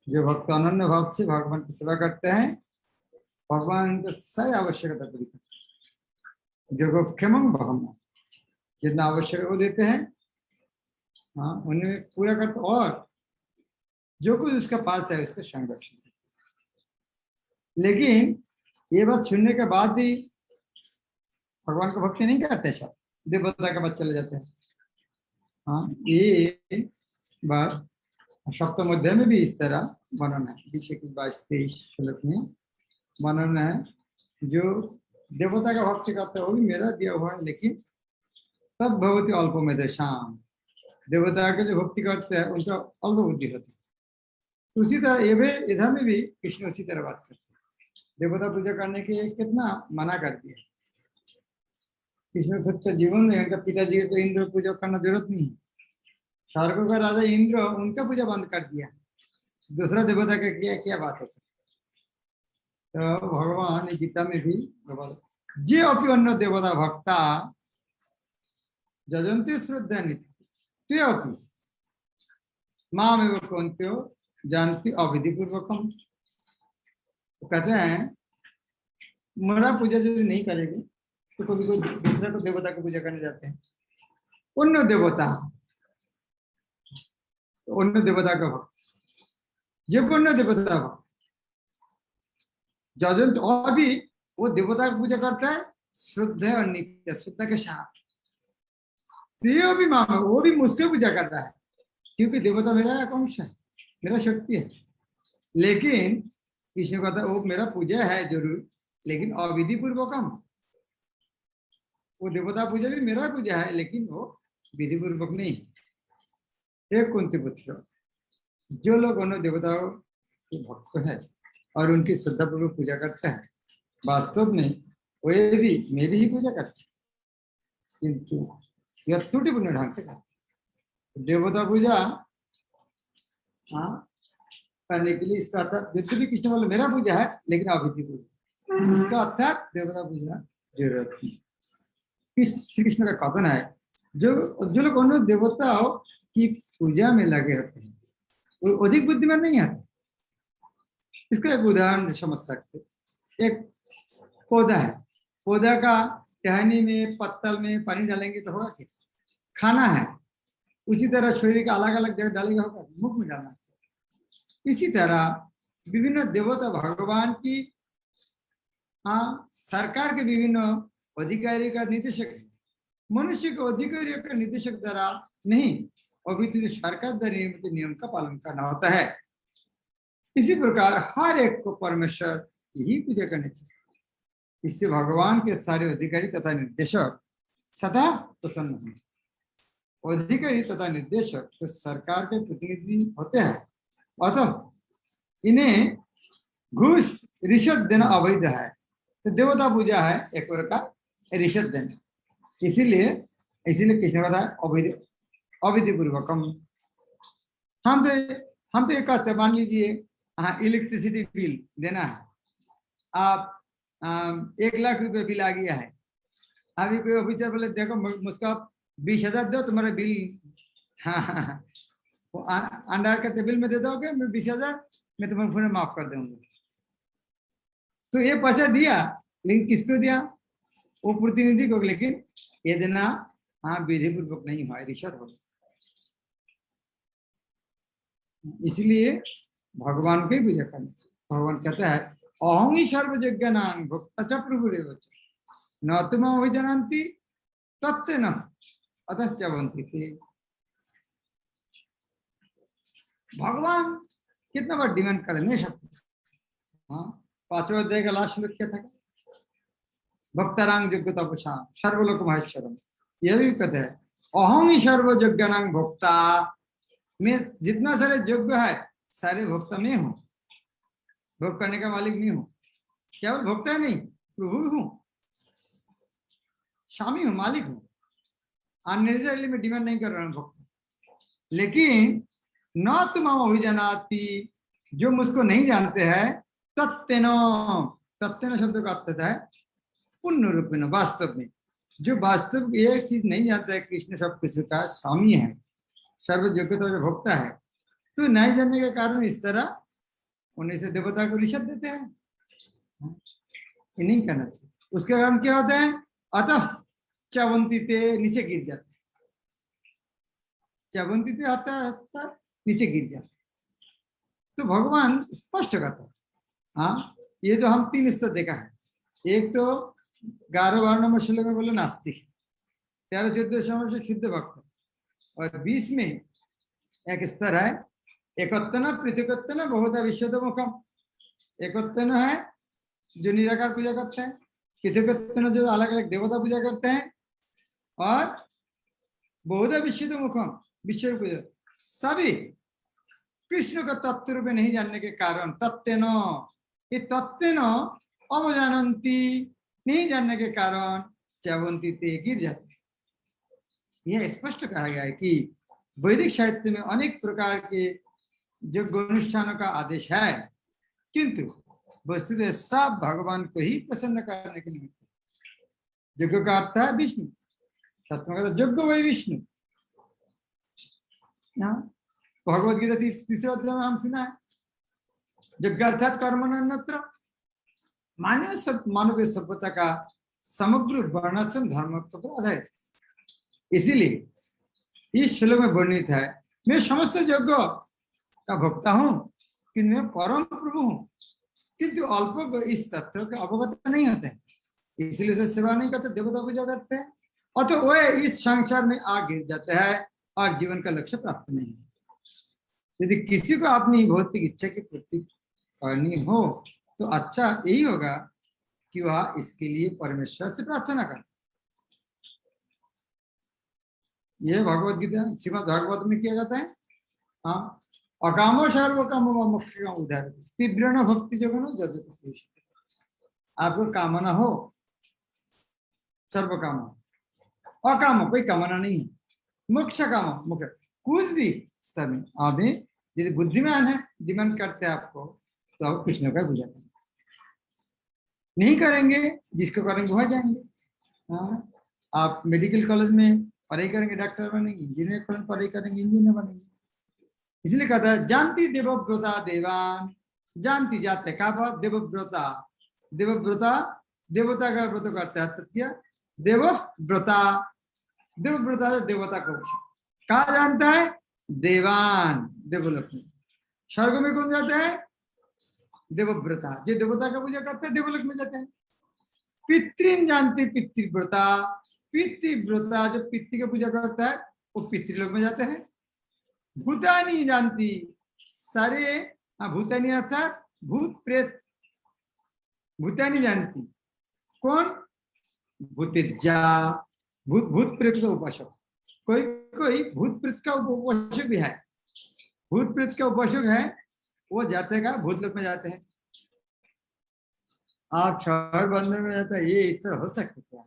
जो भक्त अनन्य भाव से भगवान की सेवा करते हैं, भगवान उनके सारी आवश्यकता पूरी करते हैं। जो क्षम भगम, जितना आवश्यक वो देते हैं, हाँ उन्हें पूरा करते, और जो कुछ उसके पास है उसका संरक्षण। लेकिन ये बात सुनने के बाद भी भगवान को भक्ति नहीं करते, सब देवता के बाद चले जाते हैं। हाँ, ये बात सप्तम अध्याय में भी इस तरह वर्णन है, 22-23 श्लोक में वर्णन है। जो देवता का भक्ति करता है वो भी मेरा दिया हुआ है, लेकिन तब भगवती अल्प में देशाम, देवता के जो भक्ति करते हैं उनका अल्प बुद्धि होती है। उसी तरह ये भी इधर में भी कृष्ण उसी तरह बात करते हैं, देवता पूजा करने के कितना मना कर दिया। कृष्ण खुद तो जीवन में उनका पिताजी को इंद्र पूजा करना जरूरत नहीं है, स्वर्ग का राजा इंद्र उनका पूजा बंद कर दिया, दूसरा देवता का किया क्या बात है। तो भगवान गीता में भी जे अपि अन्य देवता भक्ता जजंती श्रद्धा नित्य अपि माम एवं कौंत्यो जानती अविधि पूर्वकम। कहते हैं मेरा पूजा जो नहीं करेंगे तो कभी कोई दूसरा को देवता की पूजा करने जाते हैं, अन्य देवता, अन्य देवता का भक्त, जब अन्य देवता भक्त जजंत, और भी वो देवता की पूजा करता है श्रद्धा और नित्य, श्रद्धा के साथ। भी मामा, वो भी मुझको पूजा कर रहा है, क्योंकि देवता मेरा अंश है, मेरा शक्ति है। लेकिन कृष्ण कहता है वो मेरा पूजा है जरूर, लेकिन अविधि पूर्वकम। वो देवता पूजा भी मेरा पूजा है, लेकिन वो विधि पूर्वक नहीं। एक कुंती पुत्र, जो लोग उन देवताओं के भक्त है और उनकी श्रद्धा पूर्वक पूजा करते हैं, वास्तव में वे भी मेरी ही पूजा करते हैं, किंतु यह त्रुटिपूर्ण ढंग से करते। देवता पूजा हाँ करने के लिए इसका अर्थ, यद्यपि भी कृष्ण बोले मेरा पूजा है लेकिन अविधि पूजा, इसका अर्थ देवता पूजा जरूरत नहीं। श्री कृष्ण का कथन है जो लोग उन देवताओं की पूजा में लगे होते हैं वो अधिक बुद्धिमान नहीं आते। इसको एक उदाहरण से समझ सकते। एक पौधा है, पौधा का टहनी में पत्तल में पानी डालेंगे तो होगा क्या? खाना है, उसी तरह शरीर का अलग अलग जगह डालेंगे होगा, मुख में डालना। इसी तरह विभिन्न देवता भगवान की सरकार के विभिन्न अधिकारी का निर्देशक है। मनुष्य को अधिकारियों का निर्देशक द्वारा नहीं, अभी तो सरकार द्वारा निर्मित नियम का पालन करना होता है। इसी प्रकार हर एक को परमेश्वर यही पूजा करनी चाहिए। इससे भगवान के सारे अधिकारी तथा निर्देशक सदा प्रसन्न होंगे। अधिकारी तथा निर्देशक तो सरकार के प्रतिनिधि होते हैं, अतः इन्हें घूस रिश्वत देना अवैध है। तो देवता पूजा है एक प्रकार रिश्वत देना, इसीलिए कृष्ण बताया अविधि पूर्वकम। हम तो ये कहते, मान लीजिए हाँ इलेक्ट्रिसिटी बिल देना है, आप 1 लाख रुपए बिल आ गया है। अभी कोई ऑफिसर बोले देखो मुझको 20,000 दो, तुम्हारा बिल हाँ अंडर का टेबल में दे दोगे, मैं 20,000 मैं तुम्हें पूरा माफ कर दूंगा। तो ये पैसा दिया, लेकिन किसको दिया? वो प्रतिनिधि को, लेकिन ये देना हाँ विधि पूर्वक नहीं हुआ, रिश्वत हो। इसलिए भगवान की पूजा करनी चाहिए। भगवान कहता है अहं ही सर्वज्ञ नाम भक्त प्रभु न तुम अभिजानती तत्व न अतश्चवंती। भगवान कितना बार डिमांड करेंगे सब कुछ। हाँ 5वां अध्याय का लास्ट श्लोक क्या था? भक्तारांग योग्यता पुषाम सर्वलोक महेश्वरम। यह भी कहते हैं अहं ही सर्वज्ञ नाम भक्ता, मैं जितना सारे योग्य है सारे भक्त में हूँ, भोग करने का मालिक नहीं हूँ। केवल भोक्ता नहीं, प्रभु हूँ, स्वामी हूँ, मालिक हूँ। अननेसेसरली मैं डिमांड नहीं कर रहा हूँ भक्त। लेकिन न तुम अभिजानाति, जो मुझको नहीं जानते हैं, तत्तेनो शब्द का अर्थ है पूर्ण रूप में, वास्तव में। जो वास्तव ये चीज नहीं जानता है कृष्ण सब किसी का स्वामी है, सर्वयोग्यता जो भोक्ता है, तो नहीं जानने के कारण इस तरह उन्हीं से देवता को रिषभ देते हैं। ये नहीं करना चाहिए। उसके कारण क्या होता है, अतः च्यवंतीते नीचे गिर जाते, च्यवंतीते आता नीचे गिर जाते। तो भगवान स्पष्ट कहता है। हाँ, ये जो हम 3 स्तर देखा है, एक तो 11-12 नंबर श्लोक में बोले नास्तिक, 13-14 से शुद्ध भक्त, और 20 में एक स्तर है एकत्तन पृथकत्तन बहुधा विश्वतमुखम। एकत्तन है जो निराकार पूजा करते हैं, पृथकत्तन जो अलग अलग देवता पूजा करते हैं, और बहुधा विश्वतमुखम विश्व पूजा। सभी कृष्ण को तत्व रूप में नहीं जानने के कारण तत्तेन, ये तत्तेन अवजानंती, नहीं जानने के कारण च्यवंती ते गिर जाते। यह स्पष्ट कहा गया है कि वैदिक साहित्य में अनेक प्रकार के यज्ञ अनुष्ठानों का आदेश है, किंतु वस्तुतः सब भगवान को ही प्रसन्न करने के लिए। यज्ञ का अर्थ है विष्णु, शास्त्र में यज्ञ वही विष्णु। भगवद गीता 3 अध्याय में हम सुना है यज्ञ अर्थात कर्मण्यत्र, मानवीय सभ्यता का समग्र वर्णाश्रम धर्म पर आधारित। इसीलिए इस श्लोक में वर्णित है, मैं समस्त यज्ञ का भोक्ता हूं, किंतु मैं परम प्रभु हूं, किंतु अल्प इस तत्व के अवगत नहीं होते हैं, इसलिए उसे सेवा नहीं करते, देवता पूजा करते हैं, अतः वह इस संसार में आ गिर जाते हैं और जीवन का लक्ष्य प्राप्त नहीं है। यदि किसी को अपनी भौतिक इच्छा की पूर्ति करनी हो तो अच्छा यही होगा कि वह इसके लिए परमेश्वर से प्रार्थना करे। यह भगवद गीता श्रीमद् भागवत में क्या कहता है, हाँ, अकामो सर्व काम मोक्ष का उदाहरण तीव्र भक्ति जो जगत। आपको कामना हो, सर्व काम, अकाम कोई कामना नहीं है, मोक्ष काम मोक्ष, कुछ भी स्तर में आप यदि बुद्धिमान है, डिमांड करते हैं आपको, तो आप कृष्ण का पूजा करेंगे, नहीं करेंगे जिसको करेंगे वह जाएंगे। हाँ, आप मेडिकल कॉलेज में पढ़ाई करेंगे डॉक्टर बनेंगे, इंजीनियर कॉलेज पढ़ाई करेंगे इंजीनियर बनेंगे। इसलिए कहता है जानती देवव्रता देवान, जानती जाते का देवव्रता, देवव्रता देवता का व्रत करते हैं, तथ्य देवव्रता, देवव्रता देवता को कहा जानता है, देवान देवलोक में। स्वर्ग में कौन जाता है, देवव्रता, जो देवता का पूजा करते हैं देवलोक में जाते हैं। पितृन जानती पितृव्रता, पितृव्रता जो पितृ की पूजा करता है वो पितृलोक में जाते हैं। भूतानी जानती, सारे भूतानी अर्थात भूत प्रेत, भूतानी जानती कौन, भूतिजा, भूत प्रेत का उपासक, कोई कोई भूत प्रेत का उपासक भी है, भूत प्रेत का उपासक है, वो जाते का भूतलोक में जाते हैं। आप शहर बंदर में जाता है, ये इस तरह हो सकते क्या?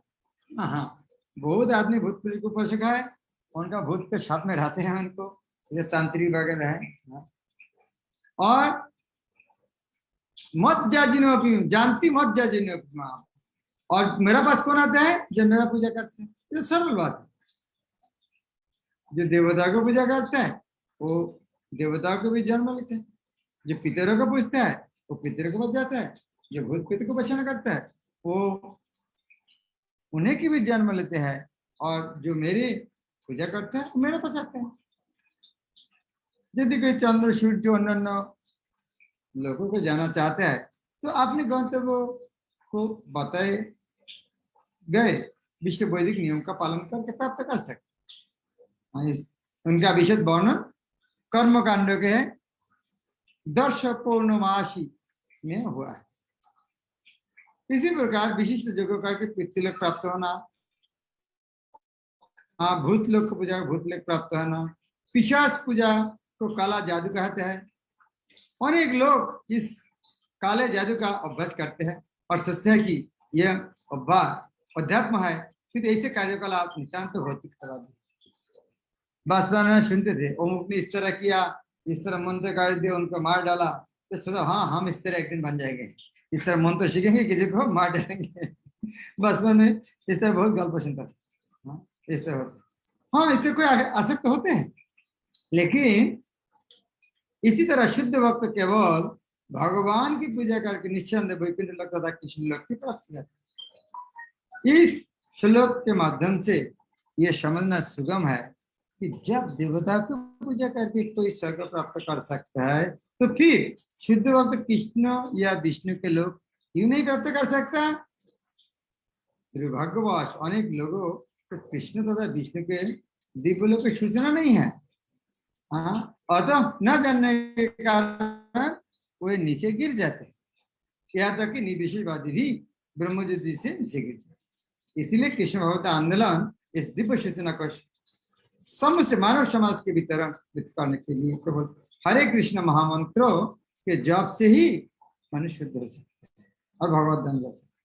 हाँ, बहुत आदमी भूत प्रेत को उपासक है, उनका भूत के साथ में रहते हैं, उनको ये तांत्रिक वगैरह है। और मत जाजिनो जानती मत जाजिनो, और मेरा पास कौन आता है, जब मेरा पूजा करते हैं। ये सरल बात है, जो देवता को पूजा करता है वो देवताओं को भी जन्म लेते हैं, जो पितरों को पूजता है वो पितरों को बच जाता है, जो भूत प्रेत को बचाना करता है वो उन्हें की भी जन्म लेते हैं, और जो मेरी पूजा करता है वो मेरे पास आते हैं। यदि कोई चंद्र सूर्य अन्य लोगों को जाना चाहते हैं तो अपने गंतव्य को बताए गए विश्व वैदिक नियम का पालन करके प्राप्त कर सकते। उनका विशद वर्णन कर्म कांड के दर्श पूर्णमासी में हुआ है। इसी प्रकार विशिष्ट जगह करके पितृलोक प्राप्त होना, भूतलोक पूजा भूतलोक प्राप्त होना, पिशाच पूजा को काला जादू कहते हैं। अनेक लोग इस काले जादू का अभ्यास करते हैं और सोचते हैं कि यह अभ्यास अध्यात्म है, फिर ऐसे कार्यकलाप नितांत भौतिक करा दी। वास्तव में सुनते थे अमुक ने इस तरह किया, इस तरह मंत्र कर दिया, उनको मार डाला, तो सोचा हाँ हम इस तरह एक दिन बन जाएंगे, इस तरह मंत्र सीखेंगे, किसी को मार डालेंगे। बचपन में इस तरह बहुत गल्प सुनता था, इससे होता, हाँ इससे कोई आसक्त होते हैं। लेकिन इसी तरह शुद्ध भक्त केवल भगवान की पूजा करके निश्चंद वैकुंठ लोक तथा कृष्ण लोक की प्राप्ति करते। इस श्लोक के माध्यम से यह समझना सुगम है कि जब देवता की पूजा करके कोई स्वर्ग प्राप्त कर सकता है, तो फिर शुद्ध भक्त कृष्ण या विष्णु के लोग क्यों नहीं प्राप्त कर सकता? दुर्भाग्यवश अनेक लोगों को कृष्ण तथा विष्णु के दिव्यलोक की सूचना नहीं है। अतः न जानने के कारण वे नीचे गिर जाते हैं, यहाँ तक कि निर्विशेषवादी भी ब्रह्मज्योति से नीचे गिर जाते। इसलिए कृष्ण भगवत आंदोलन इस दिव्य सूचना को समस्त मानव समाज के वितरण करने के लिए केवल हरे कृष्ण महामंत्रों के जप से ही मनुष्य शुद्ध हो सकता है और भगवत धन ले सकता है।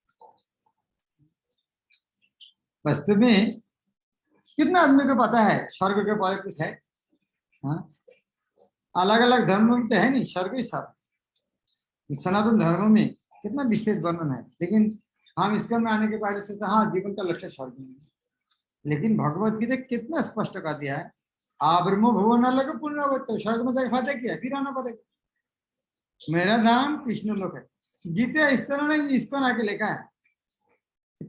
वास्तव में कितना आदमी को पता है स्वर्ग के बारे कुछ है? हाँ, अलग अलग धर्मों में तो है नहीं, स्वर्ग ही सब। सनातन धर्म में कितना विस्तृत वर्णन है, लेकिन हम इसका में आने के पहले सोचते हाँ जीवन का लक्ष्य स्वर्ग में। लेकिन भगवत गीता कितना स्पष्ट कर दिया है, आब्रह्म भुवन लगे पुण्य स्वर्ग में जाकर फायदा किया, फिर आना पड़ेगा। मेरा धाम कृष्ण लोक है। गीता इस तरह नहीं इसको ना के लिखा है,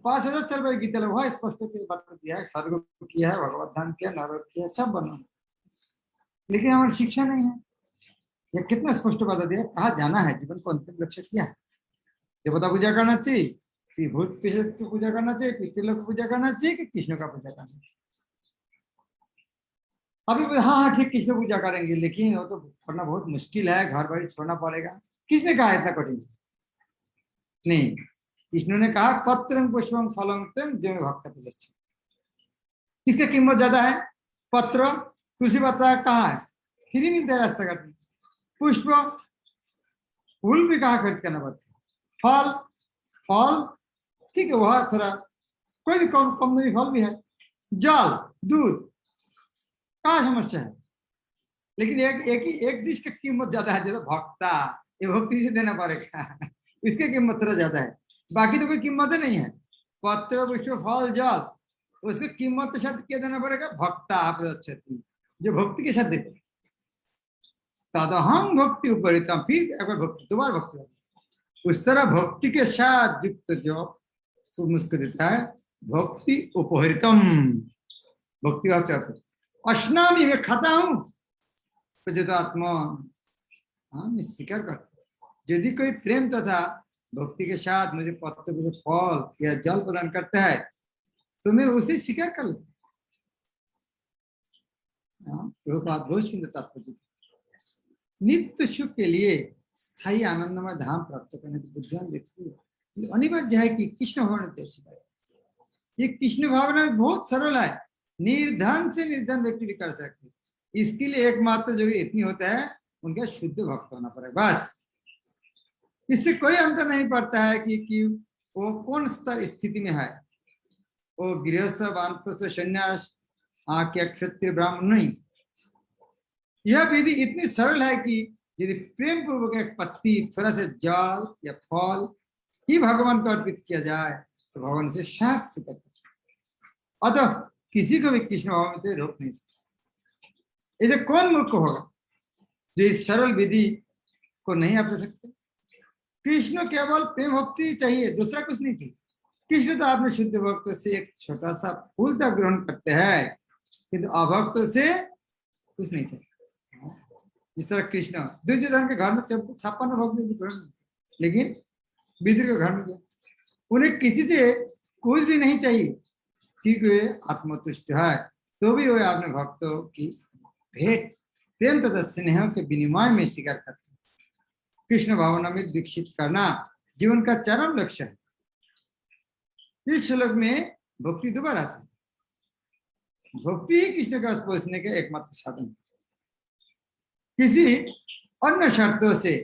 5000 साल पहले गीता लोग स्पष्ट बता दिया है, स्वर्ग किया है, भगवत धाम किया, नरक किया, सब बना। लेकिन हमारी शिक्षा नहीं है। ये कितना स्पष्ट बता दिया कहा जाना है, जीवन को अंतिम लक्ष्य किया है। देवता पूजा करना चाहिए, फिर भूत प्रेत की पूजा करना चाहिए, पितृलोक की पूजा करना चाहिए कि कृष्ण का पूजा करना चाहिए? अभी हाँ ठीक कृष्ण पूजा करेंगे, लेकिन वो तो करना बहुत मुश्किल है, घर बाड़ी छोड़ना पड़ेगा। किसने कहा इतना कठिन? नहीं, कृष्ण ने कहा पत्रं पुष्पं फलं तम जो भक्त पूजा। किसका कीमत ज्यादा है? पत्र तुलसी पत्ता कहाँ है? फ्री मिलता है रास्ता घाट में। पुष्प फूल भी कहाँ खरीद करना पड़ता है। फल फल ठीक है, वह थोड़ा कोई भी कम नहीं, फल भी है। जल दूध कहाँ समस्या है? लेकिन एक चीज की कीमत ज्यादा है, जैसे भक्ता, ये भक्ति से देना पड़ेगा इसकी कीमत थोड़ा ज्यादा है। बाकी तो कोई कीमत नहीं है। पत्र पुष्प फल जल, उसकी कीमत के साथ क्या देना पड़ेगा? भक्ता आप जो भक्ति के साथ देते, तदहं भक्ति उपरितम, फिर अगर भक्ति दोबारा भक्ति, उस तरह भक्ति के साथ युक्त जो तो मुझको देता है भक्ति उपहरितम। भक्ति भाव चाहते अश्नामी, मैं खाता हूं प्रजतात्मा, हाँ मैं स्वीकार करता। यदि कोई प्रेम तथा भक्ति के साथ मुझे पत्र मुझे फल या जल प्रदान करता है तो मैं उसे स्वीकार कर लेता। बहुत सुंदर तात्पर्य। नित्य सुख के लिए स्थायी आनंदमय धाम प्राप्त करने की बुद्धिमान व्यक्ति अनिवार्य है कि कृष्ण भावना सिखाया। ये कृष्ण भावना बहुत सरल है, निर्धन से निर्धन व्यक्ति भी कर सकते। इसके लिए एकमात्र जो इतनी होता है उनका शुद्ध भक्त होना पड़ेगा, बस। इससे कोई अंतर नहीं पड़ता है कि वो कौन स्तर स्थिति में है, वो गृहस्थ वानप्रस्थ सन्यास क्या क्षत्रिय ब्राह्मण नहीं। यह विधि इतनी सरल है कि यदि प्रेम पूर्वक एक पत्ती थोड़ा से जल या फल ही भगवान को अर्पित किया जाए तो भगवान से शार्थ से करते। अतः किसी को भी कृष्ण भाव में रोक नहीं सकते। ऐसे कौन मूर्ख होगा जो इस सरल विधि को नहीं अपना सकते? कृष्ण केवल प्रेम भक्ति चाहिए, दूसरा कुछ नहीं चाहिए। कृष्ण तो आपने शुद्ध भक्त से एक छोटा सा फूल तक ग्रहण करते हैं, किंतु अभक्त से कुछ नहीं चाहिए। जिस तरह कृष्ण दुर्योधन के घर में 56 भक्त भी ग्रहण, लेकिन विदुर के घर में गया, उन्हें किसी से कुछ भी नहीं चाहिए, ठीक वे आत्मतुष्ट है, तो भी वे अपने भक्तों की भेंट प्रेम तथा स्नेह के विनिमय में स्वीकार करते हैं। कृष्ण भावना में दीक्षित करना जीवन का चरम लक्ष्य है। इस श्लोक में भक्ति दोबारा आती है। भक्ति ही कृष्ण का पहुंचने का एकमात्र साधन है। किसी अन्य शर्तों से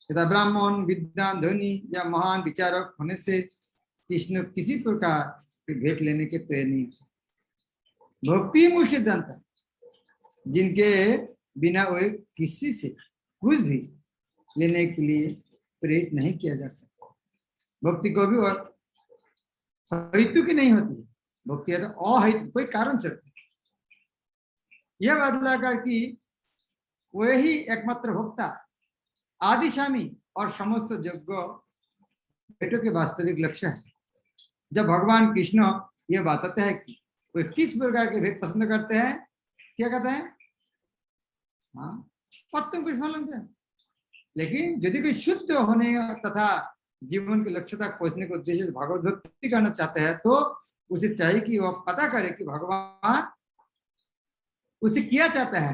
तथा ब्राह्मण विद्वान धनी या महान विचारक होने से कृष्ण किसी प्रकार की भेंट लेने के तैयार नहीं होते। भक्ति मूल सिद्धांत है, जिनके बिना वे किसी से कुछ भी लेने के लिए प्रेरित नहीं किया जा सकता। भक्ति को भी और हेतु की नहीं होती, भक्ति है तो अहेतु, कोई कारण से। यह बदलाकर कि वही एकमात्र भक्ता आदि स्वामी और समस्त यज्ञ भेंटों के वास्तविक लक्ष्य है। जब भगवान कृष्ण ये बताते हैं कि वो किस प्रकार के भेंट पसंद करते हैं, क्या कहते हैं, हाँ पत्तों कुछ मालूम है, लेकिन यदि कोई शुद्ध होने तथा जीवन के लक्ष्य तक पहुंचने के उद्देश्य से भगवत भक्ति करना चाहते हैं तो उसे चाहिए कि वह पता करे कि भगवान उसे किया चाहता है।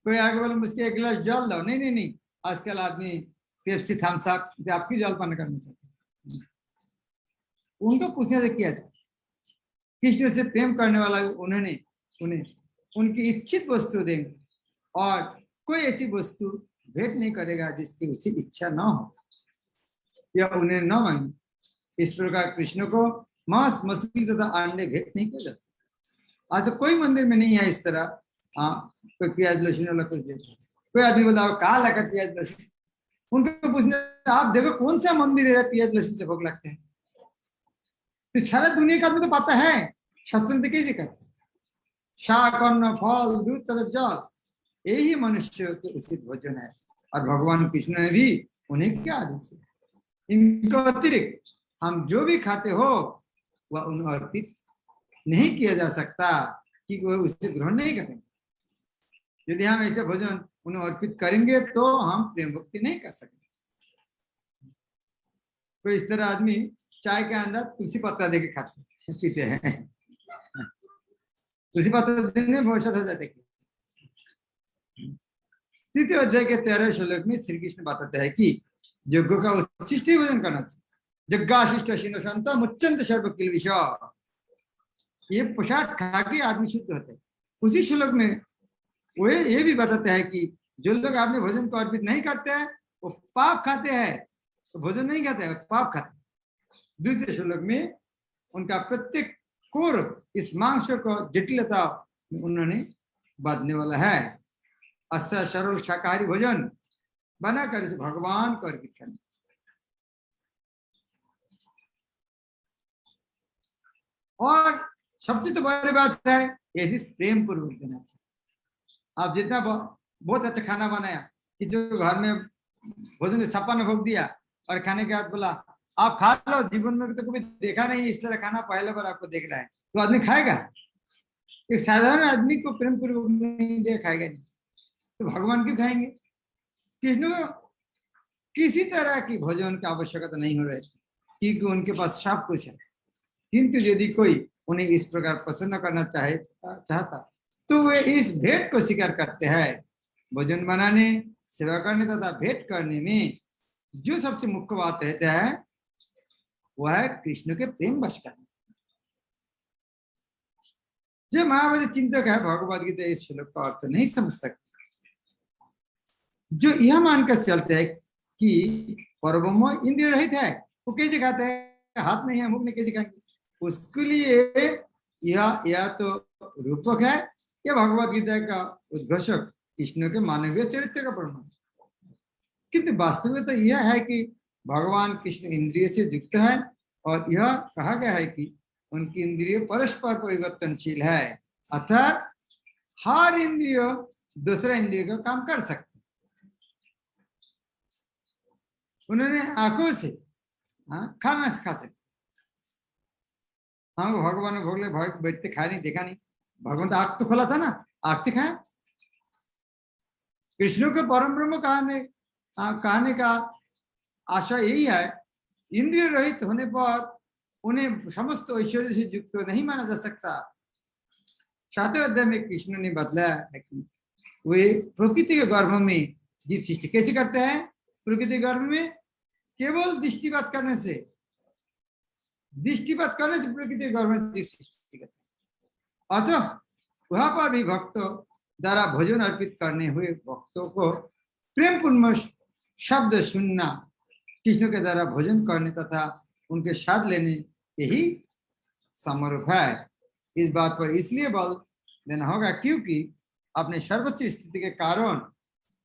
कोई आगे बोले मुझे एक गिलास जल दो, नहीं नहीं नहीं, आजकल आदमी पेप्सी थम्स अप आपकी जलपान करना चाहते हैं। उनको पूछने से किया जाए, कृष्ण से प्रेम करने वाला उन्होंने उन्हें उनकी इच्छित वस्तु देंगे और कोई ऐसी वस्तु भेंट नहीं करेगा जिसकी उसी इच्छा न हो या उन्हें न मांगे। इस प्रकार कृष्ण को मांस मछली तथा अंडे भेंट नहीं किया जा सकता। आज तो कोई मंदिर में नहीं है इस तरह, हाँ कोई प्याज लहसुन वाला कुछ देता है, कोई आदमी बोला कहा लगा प्याज लहसुन, उनको पूछने आप देखो कौन सा मंदिर है प्याज लहसुन से भोग लगते हैं। तो सारा दुनिया का आदमी तो पता है शास्त्र में कैसे करते हैं, शाक अन्न फल दूध तथा जल यही मनुष्य के उचित भोजन है। और भगवान कृष्ण ने भी उन्हें क्या आदेश किया, इनको अतिरिक्त हम जो भी खाते हो वह उन्हें अर्पित नहीं किया जा सकता कि वह उसे ग्रहण नहीं करेंगे। यदि हम ऐसे भोजन उन्हें अर्पित करेंगे तो हम प्रेम भक्ति नहीं कर सकते। तो इस तरह आदमी चाय के अंदर तुलसी पत्ता देके खाते पीते हैं, तुलसी पत्ता देने भविष्य हो जाते। तृतीय अध्याय के 13 श्लोक में श्री कृष्ण बताते हैं कि यज्ञ का उच्छिष्ट भोजन करना चाहिए। यज्ञाशिष्ट शिनोशंत मुच्चंत सर्व किल विष, ये प्रसाद खा के आदमी शुद्ध होते हैं। उसी श्लोक में वो ये भी बताते हैं कि जो लोग आपने भोजन को अर्पित नहीं करते हैं वो पाप खाते हैं, तो भोजन नहीं खाते हैं, पाप खाते हैं। दूसरे श्लोक में उनका प्रत्येक कोर इस मांस को जटिलता उन्होंने बांधने वाला है। अच्छा सरल शाकाहारी भोजन बनाकर इसे भगवान को अर्पित करना। और सबसे तो बड़ी बात है ऐसी प्रेम पूर्वक देना चाहिए। आप जितना बहुत अच्छा खाना बनाया कि जो घर में भोजन सपा ने भोग दिया और खाने के बाद बोला आप खा लो, जीवन में तो कभी देखा नहीं इस तरह खाना, पहले बार आपको देख रहा है, तो आदमी खाएगा? एक साधारण आदमी को प्रेम पूर्वक नहीं दिया खाएगा नहीं, तो भगवान क्यों खाएंगे? कृष्ण को किसी तरह की भोजन की आवश्यकता नहीं हो रही क्योंकि उनके पास सब कुछ है। किंतु यदि कोई उन्हें इस प्रकार प्रसन्न करना चाहता तो वे इस भेंट को स्वीकार करते हैं। भोजन बनाने, सेवा करने तथा भेंट करने में जो सबसे मुख्य बात है वह है कृष्ण के प्रेम वश करना। जो महावादी चिंतक है भगवद गीता इस श्लोक का अर्थ नहीं समझ सकते, जो यह मानकर चलते हैं कि परब्रह्म इंद्रिय रहित है, वो कैसे खाते हैं, हाथ नहीं है मुख में कैसे खाएंगे? उसके लिए यह तो रूपक है, यह भगवद गीता का उद्घोषक कृष्ण के मानवीय चरित्र का प्रमाण। किंतु वास्तविकता यह है कि भगवान कृष्ण इंद्रिय से युक्त है और यह कहा गया है कि उनकी इंद्रिय परस्पर परिवर्तनशील है, अर्थात हर इंद्रिय दूसरा इंद्रिय का काम कर सकते। उन्होंने आंखों से खाना खा सकते, हाँ भगवान ने भोगले बैठते खाया नहीं, देखा नहीं, भगवान तो आंख तो खोला था ना, आंख से खाया। कृष्ण को परम ब्रह्म कहने का आशा यही है, इंद्रिय रहित होने पर उन्हें समस्त ऐश्वर्य से युक्त नहीं माना जा सकता। 7वें अध्याय में कृष्ण ने बतलाया है कि वे प्रकृति के गर्भ में जीव सृष्टि कैसे करते हैं। प्रकृति के गर्भ में केवल दृष्टिपात करने से प्रकृति के गर्भ में जीव सृष्टि करते हैं। अतः वहां पर भी भक्तों द्वारा भोजन अर्पित करने हुए भक्तों को प्रेम पूर्ण शब्द सुनना कृष्ण के द्वारा भोजन करने तथा उनके स्वाद लेने यही समरूप है। इस बात पर इसलिए बल देना होगा क्योंकि अपने सर्वोच्च स्थिति के कारण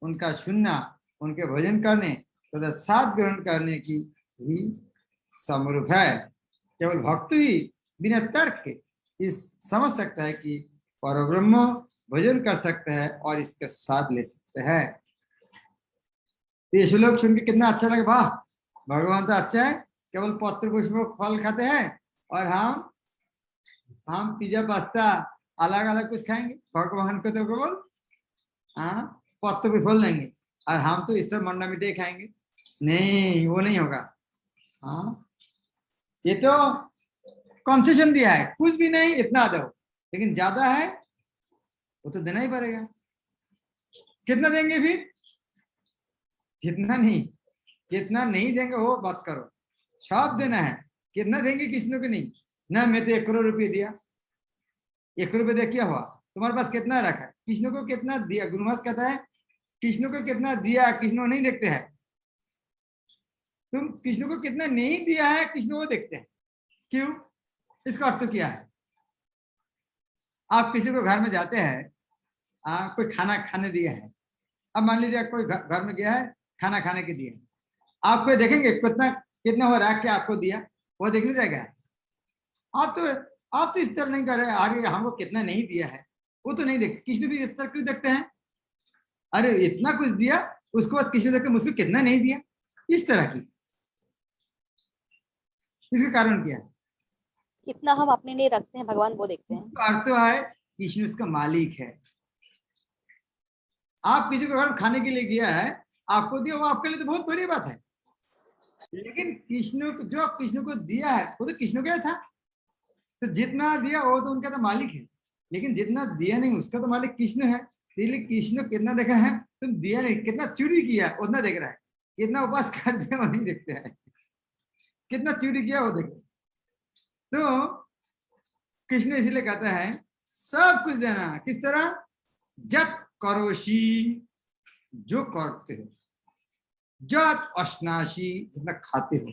उनका सुनना उनके भोजन करने तथा स्वाद ग्रहण करने की ही समरूप है। केवल भक्त ही बिना तर्क के इस समझ सकता है कि परब्रह्म भोजन कर सकते हैं और इसका स्वाद ले सकते हैं। तो ये श्लोक सुन के कितना अच्छा लगे, वाह भगवान तो अच्छा है, केवल पत्र पुष्प फल खाते हैं और हम पिज्जा पास्ता अलग अलग कुछ खाएंगे, भगवान को तो केवल हाँ पत्र भी फल देंगे और हम तो इस तरह मंडा मिठाई खाएंगे। नहीं, वो नहीं होगा। हाँ, ये तो कंसेशन दिया है, कुछ भी नहीं इतना दो, लेकिन ज्यादा है वो तो देना ही पड़ेगा। कितना देंगे फिर? कितना नहीं देंगे वो बात करो, सब देना है। कितना देंगे किसी को नहीं ना, मैं तो 1 करोड़ रुपये दिया, 1 रुपये दे क्या हुआ, तुम्हारे पास कितना रखा है, कृष्ण को कितना दिया। गुरुमास कहता है कृष्ण को कितना दिया कृष्ण को नहीं देखते हैं, तुम कृष्ण को कितना नहीं दिया है कृष्ण को देखते हैं। क्यों? इसका अर्थ क्या है? आप किसी को घर में जाते हैं, कोई खाना खाने दिया है, अब मान लीजिए कोई घर में गया है खाना खाने के लिए, आपको देखेंगे कितना कितना हो रहा है, क्या आपको दिया वो देखने जाएगा। आप तो इस तरह नहीं कर रहे, आगे हमको कितना नहीं दिया है वो तो नहीं देखते। कृष्ण भी इस तरह क्यों देखते हैं, अरे इतना कुछ दिया, उसके बाद कृष्ण देखते मुझको कितना नहीं दिया, इस तरह की। इसका कारण क्या है? कितना हम अपने लिए रखते हैं भगवान वो देखते हैं। तो अर्थ है कृष्ण उसका मालिक है। आप किसी को घर खाने के लिए गया है, आपको दिया, वो आपके लिए तो बहुत बड़ी बात है, लेकिन कृष्ण को जो कृष्ण को दिया है वो तो कृष्ण का था, तो जितना दिया वो तो उनका तो मालिक है, लेकिन जितना दिया नहीं उसका तो मालिक कृष्ण है। इसलिए कृष्ण कितना देखा है, तुम दिया नहीं, कितना चोरी किया उतना देख रहा है, कितना उपास कर दिया वो नहीं देखते हैं, कितना चोरी किया वो देखे। तो कृष्ण इसलिए कहता है सब कुछ देना, किस तरह, जत करोशी जो करते हो, जत अश्नाशी जितना खाते हो,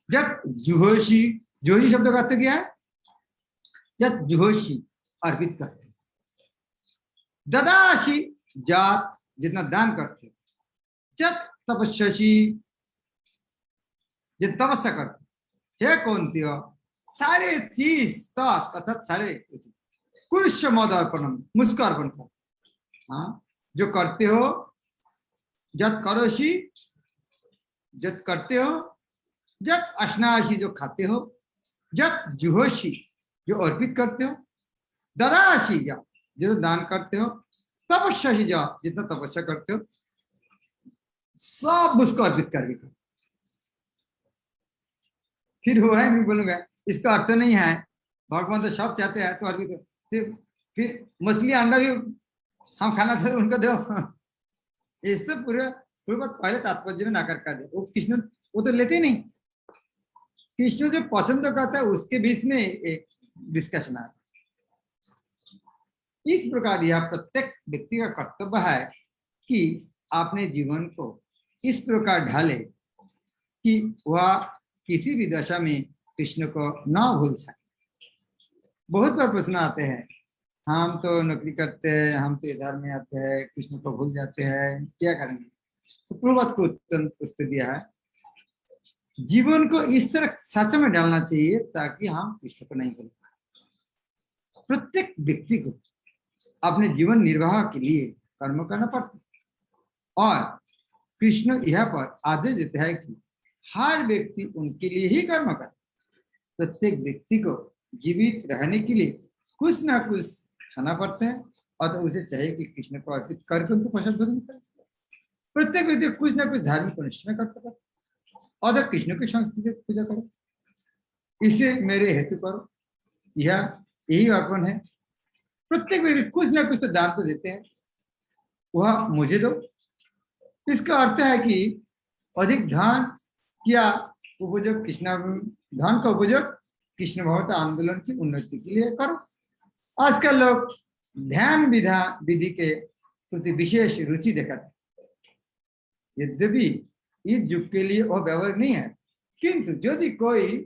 जत जुहोशी, जुहोशी शब्द का अर्थ क्या है, जत जुहोशी अर्पित करते हो, ददाशी जात जितना दान करते हो, जत तपस्याशी जितना तपस्या करते हो, हे कौन हो सारे चीज तथा सारे कुरुष्य मद अर्पणम मुझको अर्पण कर। हाँ, जो करते हो, जत करोशी जत करते हो, जत अश्नाशी जो खाते हो, जत जुहोशी जो अर्पित करते हो, ददाशी जा जो दान करते हो, तपस्या ही जा जितना तपस्या करते हो, सब मुझको अर्पित करके करो। फिर वो है, मैं बोलूंगा इसका अर्थ नहीं है भगवान तो सब चाहते हैं तो अर्पित, फिर मछली अंडा भी हम खाना चाहते उनको दो, इससे पूरे पूरी बात पहले तात्पर्य में नाकर कर दे। वो कृष्ण वो तो लेते नहीं, कृष्ण जो पसंद करता है उसके बीच में एक डिस्कशन आता है। इस प्रकार यह प्रत्येक व्यक्ति का कर्तव्य है कि अपने जीवन को इस प्रकार ढाले कि वह किसी भी दशा में कृष्ण को न भूल सके। बहुत बार प्रश्न आते हैं, हम तो नौकरी करते हैं, हम तो इधर में आते हैं, कृष्ण को भूल जाते हैं, क्या करेंगे? तो प्रभुपाद को उत्तर दिया है, जीवन को इस तरह सच में डालना चाहिए ताकि हम कृष्ण को नहीं भूल पाए। प्रत्येक व्यक्ति को अपने जीवन निर्वाह के लिए कर्म करना पड़ता है और कृष्ण यह पर आदेश देता है कि हर व्यक्ति उनके लिए ही कर्म करे। प्रत्येक व्यक्ति को जीवित रहने के लिए कुछ ना कुछ खाना पड़ता है और तो उसे चाहिए कि कृष्ण को अर्पित करके उनको प्रसाद भोजन करे। प्रत्येक व्यक्ति कुछ ना कुछ धार्मिक अनुष्ठान कर सकता है और तो कृष्ण की संस्कृति पूजा करो, इसे मेरे हेतु करो, यह यही अर्पण है। प्रत्येक व्यक्ति कुछ ना कुछ तो दान तो देते हैं, वह मुझे दो। इसका अर्थ है कि अधिक धन क्या उपयोग कृष्ण धन का उपयोग कृष्ण भक्त आंदोलन की उन्नति के लिए करो। आजकल लोग ध्यान विधि के प्रति विशेष रुचि दिखाते हैं, यद्यपि इस युग के लिए वह व्यवहार नहीं है, किंतु यदि कोई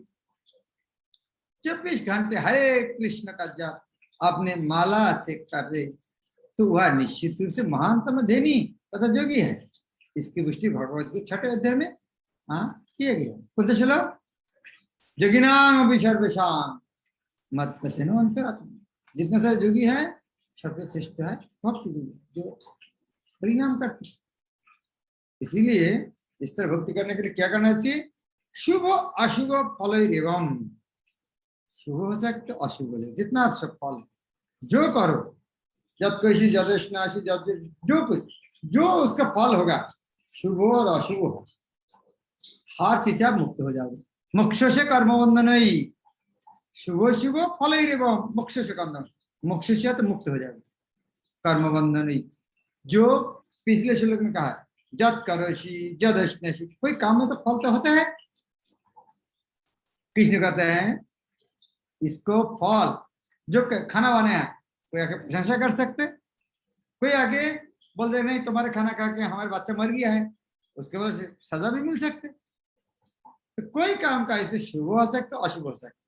24 घंटे हरे कृष्ण का जाप अपने माला से कर रहे तो वह निश्चित रूप से महानतम धनी तथा जोगी है। इसकी पुष्टि भगवत के 6वें अध्याय में किया गया। कौन सा श्लोक? जोगिनाम भी सर्वेशाम मत कथनो अंतरात्मा। जितने सारे जोगी है सबसे श्रेष्ठ है भक्त जोगी जो परिणाम करते। इसीलिए इस तरह भक्ति करने के लिए क्या करना चाहिए? शुभ अशुभ फल एवं, शुभ हो सकते अशुभ हो सकते, जितना आप सब फल जो करो, जब कृषि जदस्नाशी जो कुछ जो उसका फल होगा, शुभ और अशुभ हो, हर चीज से आप मुक्त हो जाओगे। मोक्ष से कर्म बंधन ही, शुभ शुभ फल एवं मोक्ष से कर्म, मोक्ष से तो मुक्त हो जाओगे, कर्म बंधन ही। जो पिछले श्लोक में कहा, जद करोषि जदस्नाशी, कोई काम में तो फल तो होता है। कृष्ण कहते हैं इसको फल, जो खाना बनाया कोई आके प्रशंसा कर सकते, कोई आगे बोल दे नहीं तुम्हारे खाना खा के हमारे बच्चा मर गया है, उसके वजह से सजा भी मिल सकते। तो कोई काम का इससे शुभ हो सकता अशुभ हो सकता,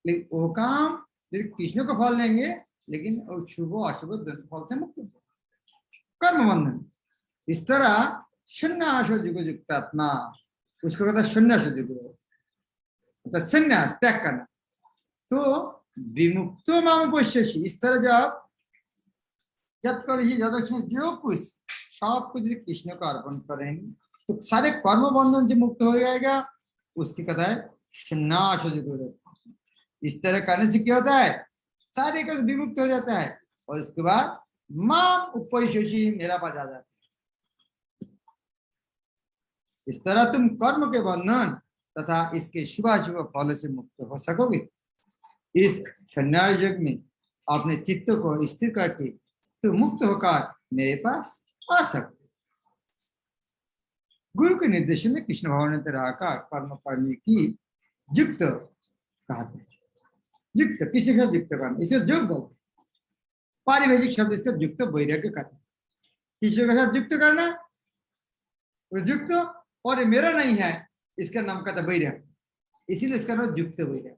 लेकिन वो काम कृष्ण को फल देंगे, लेकिन वो शुभ अशुभ फल से मुक्त, कर्म बंधन। इस तरह संन्यास युक्त आत्मा, उसको कहता है संन्यास युग, मतलब संन्यास त्याग करना। तो विमुक्तो माम पश्यसि, इस तरह जब करोषि जदस्नासी, जो कुछ सब कुछ कृष्ण को अर्पण करेंगे तो सारे कर्म बंधन से मुक्त हो जाएगा, उसकी कथा है संन्यास युग। इस तरह करने से क्या होता है? सारे कर्म विमुक्त हो जाता है, और उसके बाद माम उपैष्यसि, मेरा पास आ जाता है। इस तरह तुम कर्म के बंधन तथा इसके शुभाशुभ फल से मुक्त हो सकोगे। इस संन्यास युग में अपने चित्त को स्थिर करके तो मुक्त होकर मेरे पास आ सकते। गुरु के निर्देश में कृष्ण भगवान ने तरह का कर्म करने की युक्त कहते हैं। युक्त कृष्ण के साथ युक्त करना, इसे योग बोलते, पारिभाषिक शब्द इसका युक्त वैराग्य कहते हैं। कृष्ण के साथ युक्त करना, युक्त, और मेरा नहीं है इसका नाम कहता है वैराग्य, इसीलिए इसका नाम युक्त वैराग्य।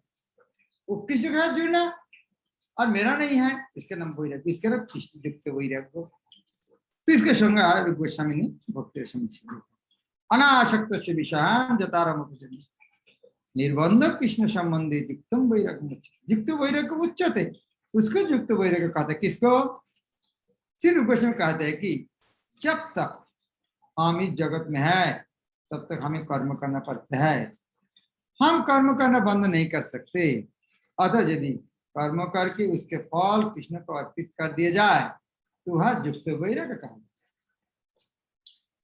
वो कृष्ण के साथ जुड़ना और मेरा नहीं है इसका नाम वैराग्य, इसका नाम कृष्ण युक्त वैराग्य। तो इसके संग रूप गोस्वामी ने भक्ति समझी, अनासक्त से विषयान जतारम उपजन निर्बंध कृष्ण संबंधी युक्तम वैराग्य, युक्त वैराग्य उच्चते, उसको युक्त वैराग्य कहते हैं। किसको? श्री रूप गोस्वामी कहते हैं कि जब तक हम इस जगत में है तब तक हमें कर्म करना पड़ता है, हम कर्म करना बंद नहीं कर सकते। अतः यदि कर्म करके उसके फल कृष्ण को अर्पित कर दिया जाए तो वह युक्त वैराग्य कहा।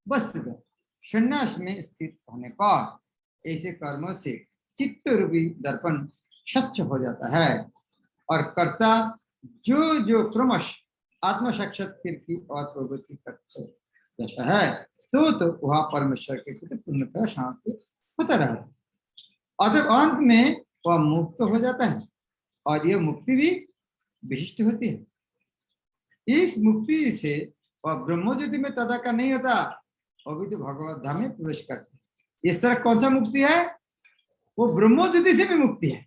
वस्तुतः संन्यास में स्थित होने पर ऐसे कर्मों से चित्त रूपी दर्पण स्वच्छ हो जाता है और कर्ता जो जो क्रमश आत्म साक्षात्कार की और प्रवृत्ति करता जाता है तो वह परमेश्वर के प्रति पूर्णतः शांति होता रहता है। अतः अंत में वह मुक्त हो जाता है, और यह मुक्ति भी विशिष्ट होती है। इस मुक्ति से वह ब्रह्मज्योति में तदाकार नहीं होता, वो भी तो भगवत धाम में प्रवेश करते हैं। इस तरह कौन सा मुक्ति है? वो ब्रह्मज्योति से भी मुक्ति है,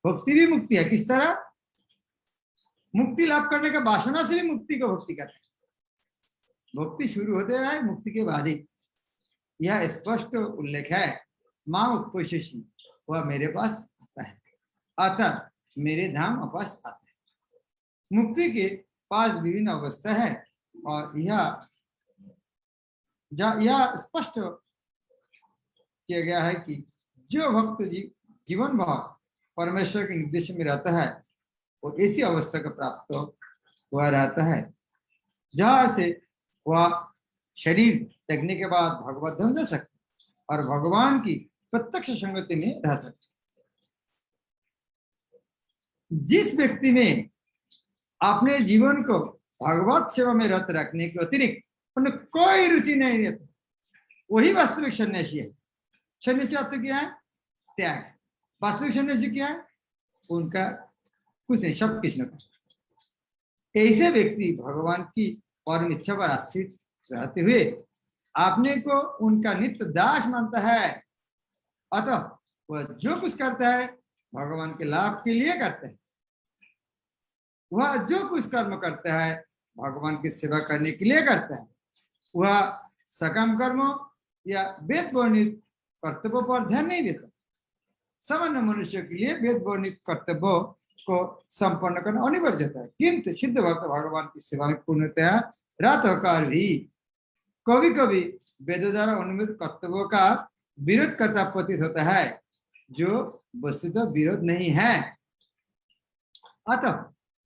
भक्ति भी मुक्ति है। किस तरह? मुक्ति लाभ करने का वासना से भी मुक्ति को भक्ति करते हैं। भक्ति शुरू होते है मुक्ति के बाद ही, यह स्पष्ट उल्लेख है। मां उपैष्यसि, वह मेरे पास आता है, अर्थात मेरे धाम वापस आता है। मुक्ति के 5 विभिन्न अवस्था है, और यह स्पष्ट किया गया है कि जो भक्त जीवन भर परमेश्वर के निर्देश में रहता है वो ऐसी अवस्था का प्राप्त हुआ रहता है जहां से वह शरीर त्यागने के बाद भगवत धाम जा सकते और भगवान की प्रत्यक्ष संगति में रह सकते। जिस व्यक्ति में अपने जीवन को भगवत सेवा में रत रखने के अतिरिक्त उन्हें कोई रुचि नहीं रहती, वही वास्तविक सन्यासी है। सन्यासी अर्थ क्या है? त्याग। वास्तविक सन्यासी क्या है? उनका कुछ नहीं, सब कृष्ण का। ऐसे व्यक्ति भगवान की परम इच्छा पर आश्रित रहते हुए अपने को उनका नित्य दास मानता है, अतः वह जो कुछ करता है भगवान के लाभ के लिए करता है। वह जो कुछ कर्म करता है भगवान की सेवा करने के लिए करता है। वह सकाम कर्मों या वेद वर्णित कर्तव्यों पर ध्यान नहीं देता। सामान्य मनुष्य के लिए वेद वर्णित कर्तव्यों को संपन्न करना अनिवार्य होता है, किंतु सिद्ध भक्त भगवान की सेवा में पूर्णतया रत होकर भी कभी कभी वेदों द्वारा अनुमित कर्तव्यों का विरोध करता प्रतीत होता है, जो वस्तुतः विरोध नहीं है। अतः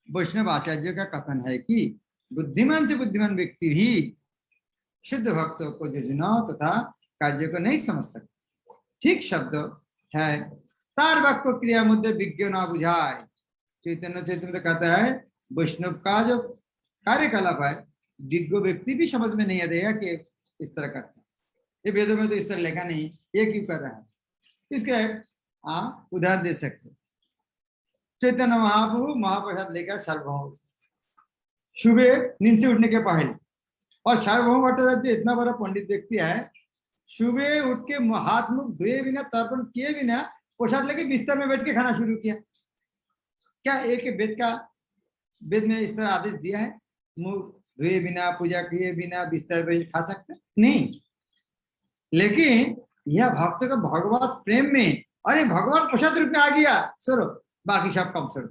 वैष्णव आचार्यों का कथन है कि बुद्धिमान से बुद्धिमान व्यक्ति भी शुद्ध भक्तों को योजनाओं तथा कार्य को नहीं समझ सकते। ठीक शब्द है, तार वाक्य क्रिया मुद्दे विज्ञ ना बुझाए। चैतन्य चैतन्य कहता है वैष्णव का जो कार्यकलाप है दिग्गो व्यक्ति भी समझ में नहीं आएगा कि इस तरह करता है, ये वेदों में तो इस तरह लिखा नहीं, ये क्यों कर रहा है। इसके आप उदाहरण दे सकते। चैतन्य महाप्रभु महाप्रसाद लेकर सार्वभौम सुबह नींद से उठने के पहले, और सार्वभौम भट्टाचार्य इतना बड़ा पंडित व्यक्ति है, सुबह उठ के हाथ मुख धोए बिना, तर्पण किए बिना प्रसाद लेके बिस्तर में बैठ के खाना शुरू किया। क्या एक वेद में इस तरह आदेश दिया है मुंह धोए बिना, पूजा किए बिना बिस्तर पे खा सकते? नहीं। लेकिन यह भक्त का भगवत प्रेम में, अरे भगवान प्रसाद रूप में आ गया, सुनो बाकी सब कम सुनो।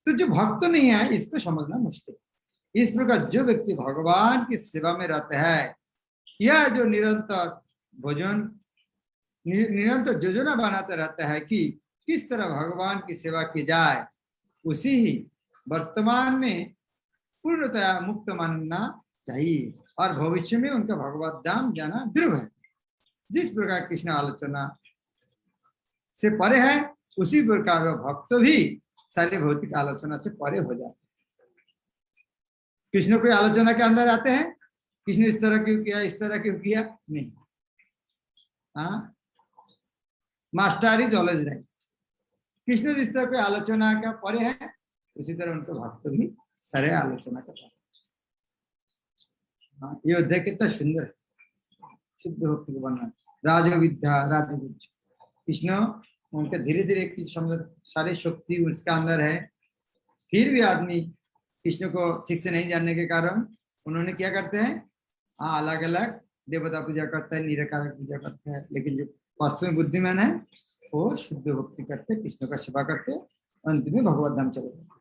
तो जो भक्त नहीं है इसको समझना मुश्किल। इस प्रकार जो व्यक्ति भगवान की सेवा में रहता है, यह जो निरंतर भोजन निरंतर योजना बनाता रहता है कि किस तरह भगवान की सेवा की जाए, उसी ही वर्तमान में पूर्णतया मुक्त मानना चाहिए और भविष्य में उनका भगवत धाम जाना ध्रुव है। जिस प्रकार कृष्ण आलोचना से परे है, उसी प्रकार भक्त भी सारे भौतिक आलोचना से परे हो जाते हैं। कृष्ण कोई आलोचना के अंदर आते हैं, कृष्ण इस तरह क्यों किया, इस तरह क्यों किया, नहीं। हाँ, master is always right. Krishna जिस तरह कोई आलोचना का परे है, उसी तरह उनको भक्त भी सारे आलोचना करता है। हाँ, ये अध्याय कितना सुंदर है, शुद्ध भक्ति को बनना। राजविद्या राजविद्या, कृष्ण उनके धीरे धीरे की समझ सारी शक्ति उसका अंदर है, फिर भी आदमी कृष्ण को ठीक से नहीं जानने के कारण उन्होंने क्या करते हैं, हाँ अलग अलग देवता पूजा करता है, निराकार पूजा करता है। लेकिन जो वास्तव में बुद्धिमान है वो शुद्ध भक्ति करते, कृष्ण का सेवा करते, अंत में भगवत धाम चले जाते।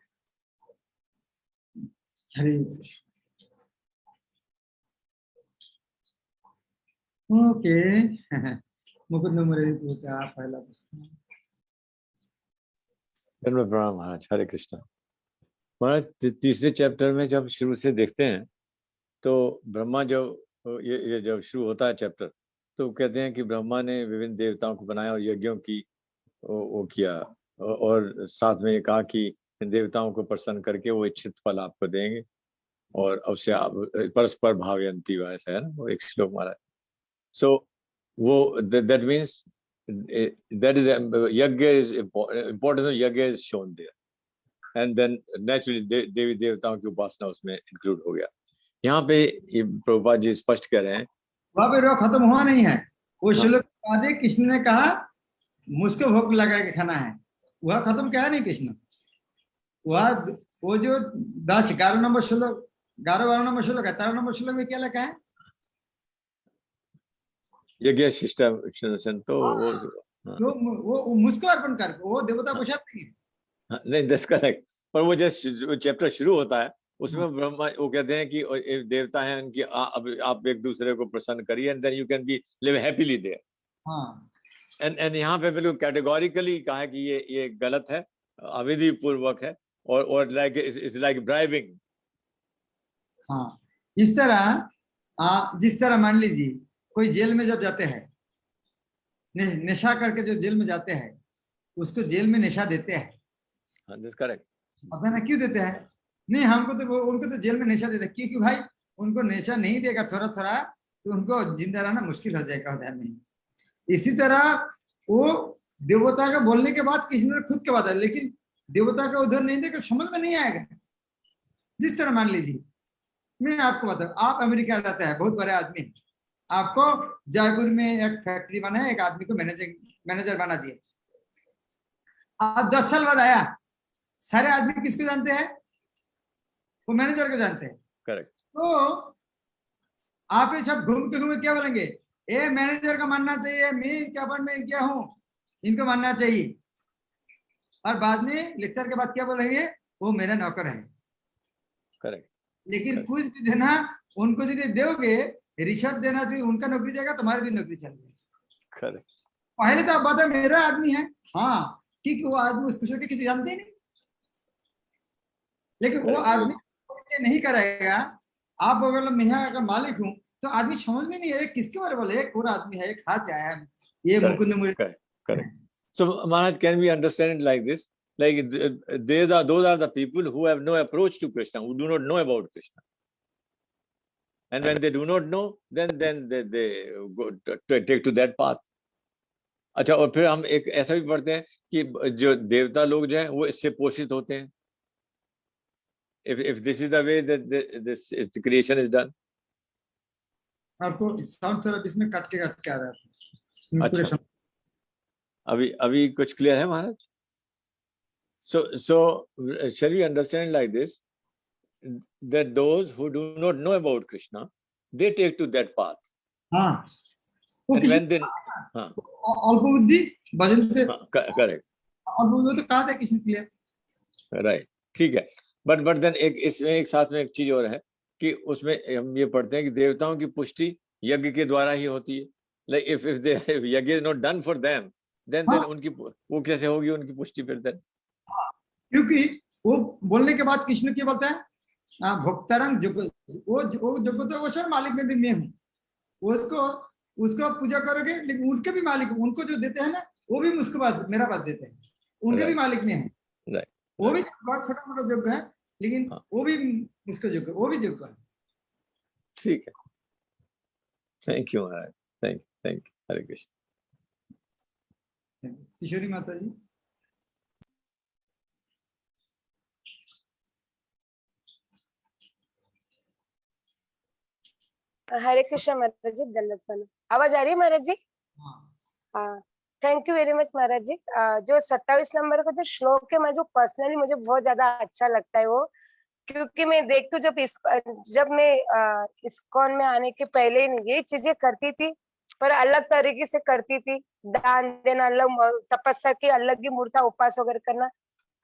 हरे कृष्ण। ओके मुकुंद मुरली का पहला प्रश्न। प्रणाम महाराज, हरे कृष्णा। महाराज तीसरे चैप्टर में जब शुरू से देखते हैं तो ब्रह्मा जब ये जब शुरू होता है चैप्टर, तो कहते हैं कि ब्रह्मा ने विभिन्न देवताओं को बनाया और यज्ञों की वो किया, और साथ में ये कहा कि इन देवताओं को प्रसन्न करके वो इच्छित फल आपको देंगे और अवश्य आप परस्पर भावयंती, ऐसा है ना वो एक श्लोक महाराज। सो वो that means that is yajna is importance of yajna is shown there, and then naturally देवी देवताओं की उपासना उसमें इंक्लूड हो गया। यहाँ पे प्रभुपाद जी स्पष्ट कह रहे हैं वहां पे रो खत्म हुआ नहीं है। वो श्लोक बाद कृष्ण ने कहा मुझको भोग लगा के खाना है, वह खत्म क्या है नहीं कृष्ण। वह वो जो 10 11 नंबर श्लोक 11 12 नंबर श्लोक है, 13 नंबर श्लोक में क्या लिखा है, यज्ञ शिष्टाचार, तो वो मुझको अर्पण कर, वो देवता प्रसाद नहीं है। नहीं दैट्स करेक्ट। पर वो जो चैप्टर शुरू होता है उसमें ब्रह्मा वो कहते हैं कि देवता हैं उनकी, आप एक दूसरे को प्रसन्न करिए and then you can be live happily there. हाँ, एंड यहाँ पे बिल्कुल कैटेगोरिकली कहा है कि ये गलत है, अविधि पूर्वक है, और लाइक इट्स लाइक ब्राइबिंग। हाँ, इस तरह जिस तरह मान लीजिए कोई जेल में जब जाते हैं, नशा करके जो जेल में जाते हैं उसको जेल में नशा देते हैं। हाँ दैट्स करेक्ट। पता ना क्यों देते हैं, नहीं हमको तो उनको तो जेल में नशा देते हैं, क्योंकि भाई उनको नशा नहीं देगा थोड़ा थोड़ा तो उनको जिंदा रहना मुश्किल हो जाएगा उधर नहीं। इसी तरह वो देवता का बोलने के बाद किसी ने खुद के बात है, लेकिन देवता का उधर नहीं देगा समझ में नहीं आएगा। जिस तरह मान लीजिए मैं आपको बताऊं, आप अमेरिका जाते हैं, बहुत बड़े आदमी, आपको जयपुर में एक फैक्ट्री बना है, एक आदमी को मैनेजर बना दिया, आप 10 साल बाद आया, सारे आदमी किसको जानते हैं, वो मैनेजर को जानते हैं। करेक्ट। तो आप ये सब घूम के क्या बोलेंगे, ए मैनेजर का मानना चाहिए, मैं क्या अपॉइंटमेंट किया हूं, इनको मानना चाहिए। और बाद में लेक्चर के बाद क्या बोलेंगे, वो मेरा नौकर है। करेक्ट। लेकिन कुछ भी देना उनको यदि दोगे, रिश्वत देना चाहिए, उनका नौकरी जाएगा, तुम्हारी भी नौकरी चल जाएगी। करेक्ट। पहले तो आप बता मेरा आदमी है, हाँ, क्योंकि वो आदमी उसको छोड़ के किसी जानते ही नहीं, लेकिन वो आदमी परिचय नहीं करेगा। आप अगर मैं यहाँ का मालिक हूँ तो आदमी समझ में नहीं है किसके बारे में बोले, एक पूरा आदमी है, एक हाथ आया है, ये मुकुंद मुरली। Correct. So Maharaj, can we understand it like this? Like those are the people who have no approach to Krishna, who do not know about Krishna. And when they do not know, then they go to take to that path. अच्छा, और फिर हम एक ऐसा भी पढ़ते हैं कि जो देवता लोग जो हैं वो इससे पोषित होते हैं. If this is the way that this creation is done. आपको साउंड थोड़ा इसमें कट के आ रहा है. अच्छा, अभी कुछ क्लियर है महाराज? So shall we understand like this, that those who do not know about Krishna, they take to that path. हाँ. And when they, हाँ. अल्प बुद्धि भजनते. Correct. अल्प बुद्धि तो कहा था कृष्ण के लिए. Right. ठीक है. But then एक इसमें एक साथ में एक चीज और है कि उसमें हम ये पढ़ते हैं कि देवताओं की पुष्टि यज्ञ के द्वारा ही होती है. Like if यज्ञ is not done for them, then उनकी वो कैसे होगी उनकी पुष्टि फिर then? क्योंकि वो बोलने के बाद कृष्ण क्या बोलता है, भक्तरंग जुग, वो जुग तो वो सर मालिक में भी मैं हूँ, उसको पूजा करोगे, लेकिन उनके भी मालिक, उनको जो देते हैं ना वो भी मुझको पास, मेरा पास देते हैं, उनके भी मालिक में हूँ. वो भी बहुत छोटा मोटा जुग है, लेकिन वो भी मुझको जुग, वो भी जुग है. ठीक है. थैंक यू महाराज. Thank you. हरे कृष्ण. किशोरी माता जी. हरे कृष्ण महाराज जी. दंडवत. आवाज आ रही है महाराज जी? हाँ. थैंक यू वेरी मच महाराज जी. जो 27 नंबर का जो श्लोक है, मैं जो पर्सनली मुझे बहुत ज्यादा अच्छा लगता है वो, क्योंकि मैं देखती हूँ जब मैं इस्कॉन में आने के पहले ये चीजें करती थी, पर अलग तरीके से करती थी. दान देना अलग, तपस्या की अलग ही मूर्ता, उपास वगैरह करना.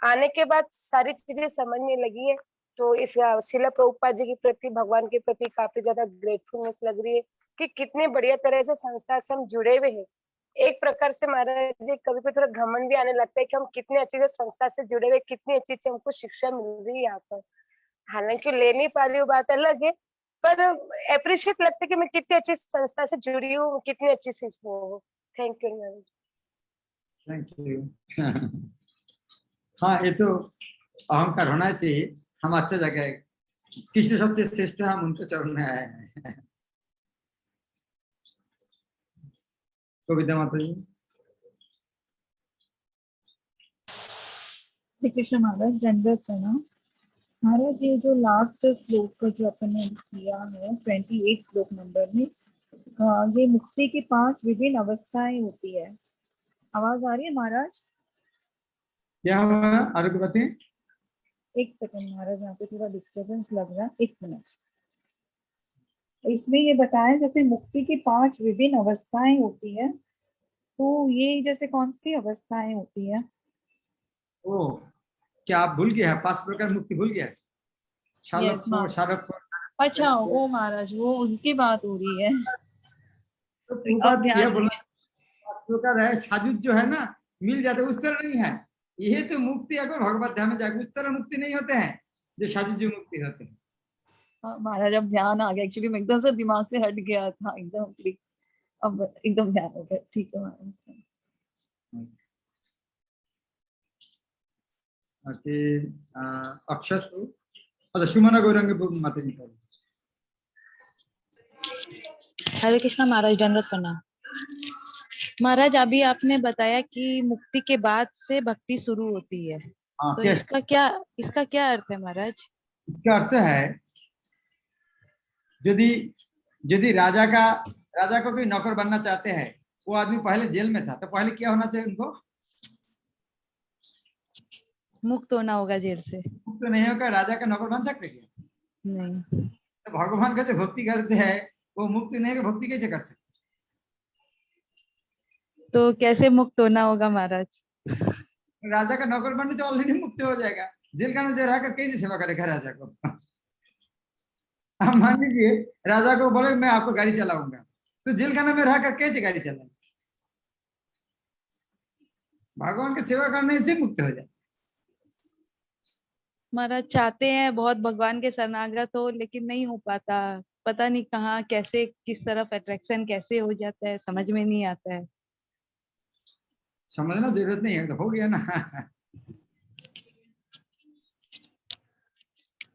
आने के बाद सारी चीजें समझ में लगी है, तो इस शिला प्रभुपाद जी के प्रति, भगवान के प्रति काफी ज्यादा ग्रेटफुलनेस लग रही है कि कितने बढ़िया तरह से संस्था से हम जुड़े हुए हैं. एक प्रकार से महाराज जी कभी कभी थोड़ा घमंड भी आने लगता है कि हम कितने अच्छे से संस्था से जुड़े हुए, कितनी अच्छी अच्छी हमको शिक्षा मिल रही है यहाँ पर. हालांकि ले नहीं पा रही हूँ, बात अलग है, पर अप्रिशिएट लगता है कि मैं कितनी अच्छी संस्था से जुड़ी हूँ, कितनी अच्छी से हूँ. थैंक यू महाराज. Thank you. हाँ, ये तो अहंकार होना चाहिए. हम अच्छा जगह, कृष्ण सबसे श्रेष्ठ, हम उनके चरण में आए हैं. कविता माता जी. कृष्ण महाराज. दंडवत प्रणाम महाराज. ये जो लास्ट श्लोक का जो अपन ने किया है 28 श्लोक नंबर में, ये मुक्ति की 5 विभिन्न अवस्थाएं होती है. आवाज आ रही है महाराज? क्या हुआ आरोग्य बताएं. एक सेकंड महाराज, यहाँ पे थोड़ा डिस्टर्बेंस लग रहा है, 1 मिनट. इसमें ये बताया जैसे मुक्ति की 5 विभिन्न अवस्थाएं होती है, तो ये जैसे कौन सी अवस्थाएं होती है? ओ, क्या आप भूल गया है? 5 प्रकार मुक्ति भूल गया? अच्छा, वो महाराज वो उनकी बात हो रही है. तो ये बोला प्रकार है, साजुद जो है ना मिल जाते, उस तरह नहीं है. ये तो मुक्ति अगर भगवत ध्यान में जाकर उस तरह मुक्ति नहीं होते हैं जो साजुद जो मुक्ति होते हैं. महाराज अब ध्यान आ गया. एक्चुअली मैं एकदम से दिमाग से हट गया था, एकदम क्लिक, अब एकदम ध्यान हो गया. ठीक है महाराज. अक्षस्तु. अच्छा, सुमना गौरंग माता जी का. हरे कृष्णा महाराज. दंडवत प्रणाम महाराज. अभी आपने बताया कि मुक्ति के बाद से भक्ति शुरू होती है, तो इसका क्या अर्थ है महाराज? इसका अर्थ है, यदि राजा को कोई नौकर बनना चाहते हैं, वो आदमी पहले जेल में था, तो पहले क्या होना चाहिए उनको? मुक्त होना होगा जेल से. मुक्त तो नहीं होगा, राजा का नौकर बन सकते क्या? नहीं. तो भगवान का जो भक्ति करते हैं वो मुक्त नहीं है, भक्ति कैसे कर सकते? तो कैसे मुक्त होना होगा महाराज? राजा का नौकर बनने तो ऑलरेडी मुक्त हो जाएगा. जेल का नजर आकर कैसे सेवा करेगा राजा को? आप मान लीजिए राजा को बोले मैं आपको गाड़ी चलाऊंगा, तो जेल खाना में रह कर कैसे गाड़ी चलाए? भगवान की सेवा करने से मुक्त हो जाए। महाराज चाहते हैं बहुत भगवान के शरणागत हो, लेकिन नहीं हो पाता। पता नहीं कहाँ कैसे किस तरफ अट्रैक्शन कैसे हो जाता है, समझ में नहीं आता है। समझना जरूरत नहीं है, तो हो गया ना।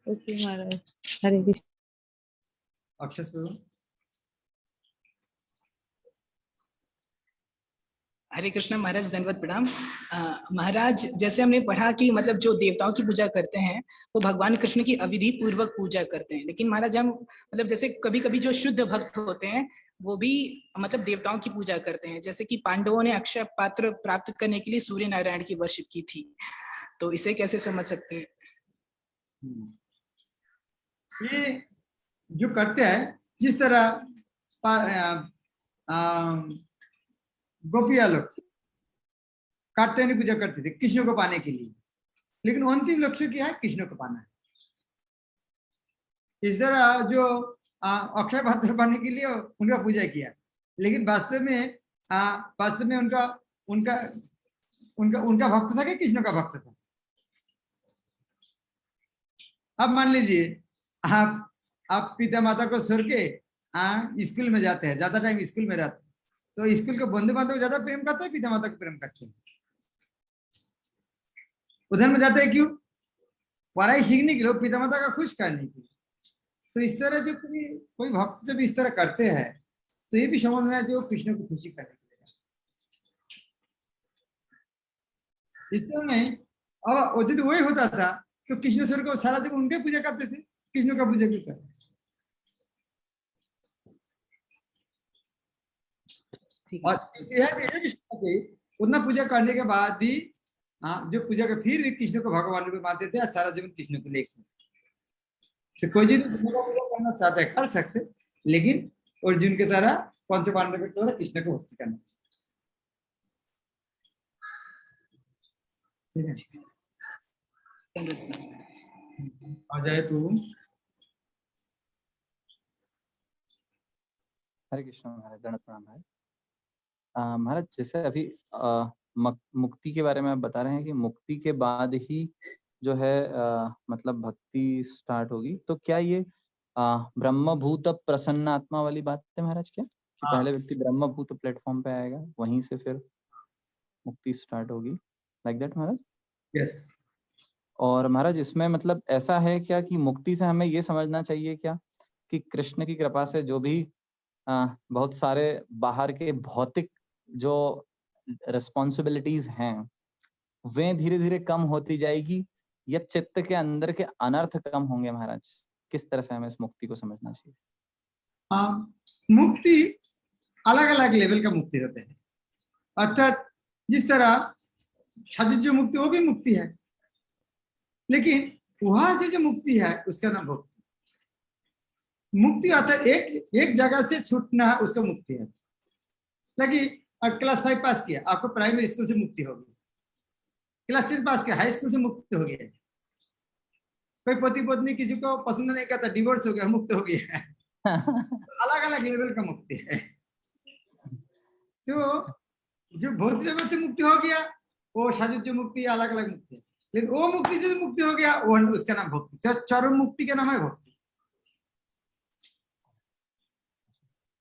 ओके महाराज, हरे कृष्ण। अक्षय प्रभु। हरे कृष्णा महाराज, दंडवत प्रणाम। महाराज जैसे हमने पढ़ा कि मतलब जो देवताओं की पूजा करते हैं वो भगवान कृष्ण की अविधि पूर्वक पूजा करते हैं, लेकिन महाराज हम मतलब जैसे कभी कभी जो शुद्ध भक्त होते हैं वो भी मतलब देवताओं की पूजा करते हैं, जैसे कि पांडवों ने अक्षय पात्र प्राप्त करने के लिए सूर्य नारायण की वर्शिप की थी, तो इसे कैसे समझ सकते हैं? ये जो करते हैं, जिस तरह गोपिया लोग कार्तिकेय पूजा करते थे कृष्ण को पाने के लिए, लेकिन अंतिम लक्ष्य क्या है? कृष्ण को पाना है। इस तरह जो अक्षय पात्र पाने के लिए उनका पूजा किया, लेकिन वास्तव में उनका उनका उनका उनका भक्त था कि कृष्ण का भक्त था? अब मान लीजिए आप पिता माता को छोड़ के स्कूल में जाते हैं, ज्यादा टाइम स्कूल में रहते हैं, तो स्कूल के बंधु बांधव ज्यादा प्रेम करते हैं, पिता माता को प्रेम करते हैं? उधर में जाते हैं क्यों? पढ़ाई सीखने के लिए, पिता माता का खुश करने के लिए। तो इस तरह जो कोई भक्त जब इस तरह करते हैं तो ये भी समझना है जो कृष्ण को खुशी करने के लिए। इस तरह नहीं, अब यदि वही होता था तो कृष्णेश्वर को सारा जब उनके पूजा करते थे, कृष्ण का पूजा क्यों करते? और उतना पूजा करने के बाद भी जो पूजा का फिर भी कृष्ण को भगवान रूप में मानते थे, सारा जीवन कृष्ण को लेकर। तो कोई जी पूजा करना चाहता है कर सकते, लेकिन अर्जुन की तरह पंच पांडव की तरह कृष्ण को भक्ति करना। ठीक है, आ जाए तू। हरे कृष्ण महाराज, दंडवत प्रणाम महाराज। महाराज जैसे अभी मुक्ति के बारे में आप बता रहे हैं कि मुक्ति के बाद ही जो है मतलब भक्ति स्टार्ट होगी, तो क्या ये ब्रह्मभूत प्रसन्नात्मा वाली बात है महाराज? क्या कि पहले व्यक्ति ब्रह्मभूत प्लेटफॉर्म पे आएगा, वहीं से फिर मुक्ति स्टार्ट होगी, लाइक दैट महाराज? यस। और महाराज इसमें मतलब ऐसा है क्या कि मुक्ति से हमें ये समझना चाहिए क्या कि कृष्ण की कृपा से जो भी बहुत सारे बाहर के भौतिक जो रिस्पॉन्सिबिलिटीज हैं वे धीरे धीरे कम होती जाएगी, या चित्त के अंदर के अनर्थ कम होंगे महाराज? किस तरह से हमें इस मुक्ति को समझना चाहिए? मुक्ति अलग अलग लेवल का मुक्ति होते हैं, अर्थात जिस तरह साजुज्य मुक्ति वो भी मुक्ति है, लेकिन वहां से जो मुक्ति है उसका नाम भक्ति। मुक्ति आता है एक जगह से छूटना है, उसका मुक्ति है। लेकिन क्लास 5 पास किया, आपको प्राइमरी स्कूल से मुक्ति होगी। क्लास 10 पास किया, हाई स्कूल से मुक्ति हो गया। कोई पति पत्नी किसी को पसंद नहीं करता, डिवोर्स हो गया, मुक्त हो गया। अलग अलग लेवल का मुक्ति है। तो जो भौतिक जगत से मुक्ति हो गया वो साजुज्य मुक्ति, अलग अलग मुक्ति है। लेकिन वो मुक्ति से मुक्ति हो गया वो उसका नाम भक्ति, चरम मुक्ति का नाम है भक्ति।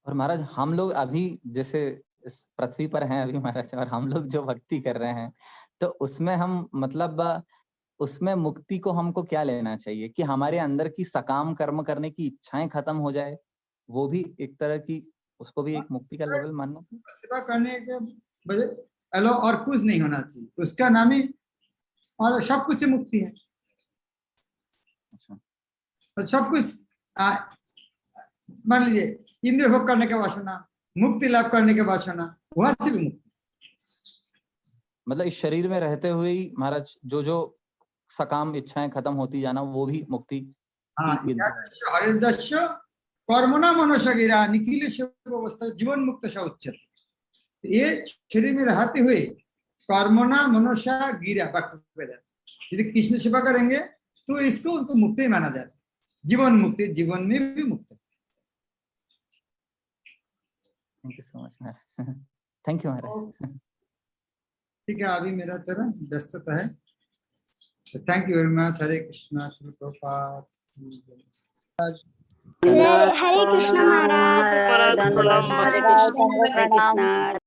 और महाराज हम लोग अभी जैसे इस पृथ्वी पर हैं अभी महाराज, और हम लोग जो भक्ति कर रहे हैं तो उसमें हम मतलब उसमें मुक्ति को हमको क्या लेना चाहिए कि हमारे अंदर की सकाम कर्म करने की इच्छाएं खत्म हो जाए, वो भी एक तरह की उसको भी एक मुक्ति का लेवल मानना चाहिए? सेवा करने के बजाय अलो और कुछ नहीं होना चाहिए, उसका नाम ही और सब कुछ से मुक्ति है। अच्छा, सब कुछ मान लीजिए इंद्र भोग करने का वासना, मुक्ति लाभ करने का वासना, वहां से भी मुक्ति। मतलब इस शरीर में रहते हुए ही महाराज जो जो सकाम इच्छाएं खत्म होती जाना वो भी मुक्ति। हरिदस्य कर्मणा मनुष्य गिरा निखिल अवस्था जीवन मुक्त सा उच्चते। ये शरीर में रहते हुए कर्मणा मनुष्य गिरा, यदि कृष्ण सेवा करेंगे तो इसको उनको मुक्ति माना जाता है। जीवन मुक्ति, जीवन में भी मुक्त। थैंक यू सो मच महाराज। थैंक यू महाराज। ठीक है, अभी मेरा थोड़ा व्यस्तता है। Thank you very much. Hare Krishna. Shri Prabhupada. Hare Krishna महाराज। हरे कृष्णा।